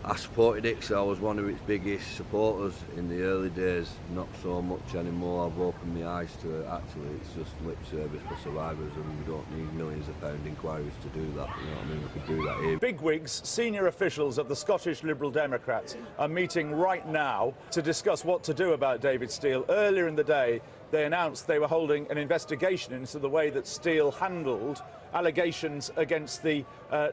I supported it, so I was one of its biggest supporters in the early days. Not so much anymore. I've opened my eyes to it. Actually, it's just lip service for survivors, and we don't need millions of pound inquiries to do that. You know what I mean? We could do that here. Bigwigs, senior officials of the Scottish Liberal Democrats are meeting right now to discuss what to do about David Steele. Earlier in the day, they announced they were holding an investigation into the way that Steele handled allegations against the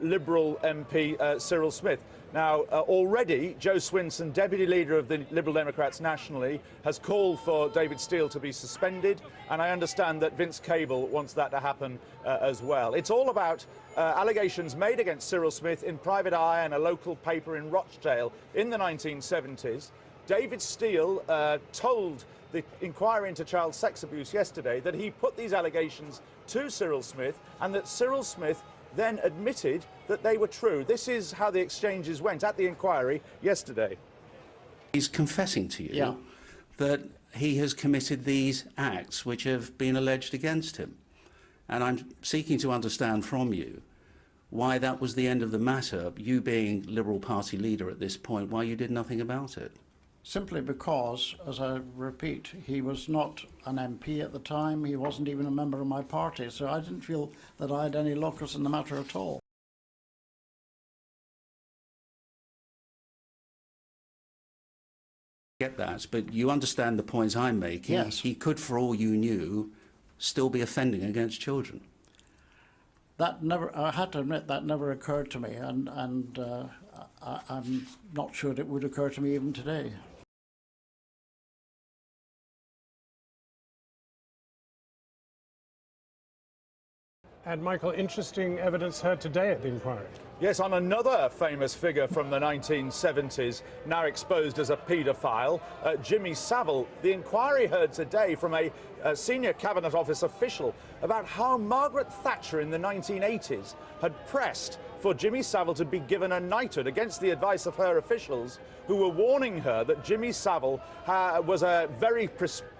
Liberal MP Cyril Smith. Now, already, Joe Swinson, Deputy Leader of the Liberal Democrats nationally, has called for David Steele to be suspended, and I understand that Vince Cable wants that to happen as well. It's all about allegations made against Cyril Smith in Private Eye and a local paper in Rochdale in the 1970s. David Steele told the inquiry into child sex abuse yesterday that he put these allegations to Cyril Smith, and that Cyril Smith then admitted that they were true. This is how the exchanges went at the inquiry yesterday. He's confessing to you that he has committed these acts which have been alleged against him. And I'm seeking to understand from you why that was the end of the matter, you being Liberal Party leader at this point, why you did nothing about it. Simply because, as I repeat, he was not an MP at the time, he wasn't even a member of my party, so I didn't feel that I had any locus in the matter at all. Get that, but you understand the points I'm making. Yes. He could, for all you knew, still be offending against children. That never, I had to admit, that never occurred to me, and I'm not sure it would occur to me even today. And Michael, interesting evidence heard today at the inquiry. Yes, on another famous figure from the 1970s, now exposed as a paedophile, Jimmy Savile. The inquiry heard today from a senior Cabinet Office official about how Margret Thatcher in the 1980s had pressed for Jimmy Savile to be given a knighthood against the advice of her officials, who were warning her that Jimmy Savile was very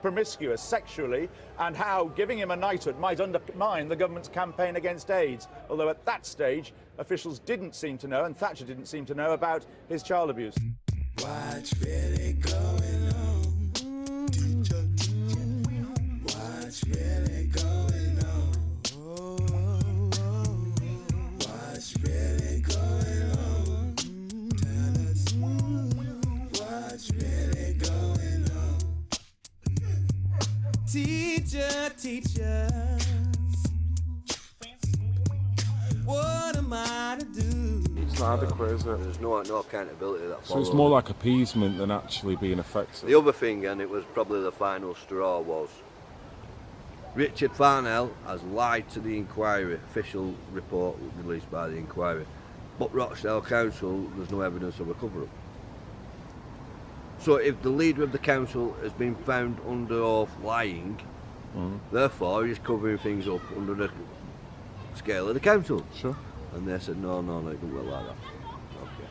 promiscuous sexually, and how giving him a knighthood might undermine the government's campaign against AIDS. Although at that stage, officials didn't seem to know, and Thatcher didn't seem to know, about his child abuse. What's really going on? What's really going on? What's really going on? Tell us what's really going on. Teachers, what am I to do? It's not adequate, is it? There's no accountability that follows. So it's more like appeasement than actually being effective. The other thing, and it was probably the final straw, was Richard Farnell has lied to the inquiry, official report released by the inquiry. But Rochdale Council, there's no evidence of a cover-up. So if the leader of the council has been found under oath lying, therefore he's covering things up under the scale of the council. Sure. And they said, no, it doesn't work like that. Okay.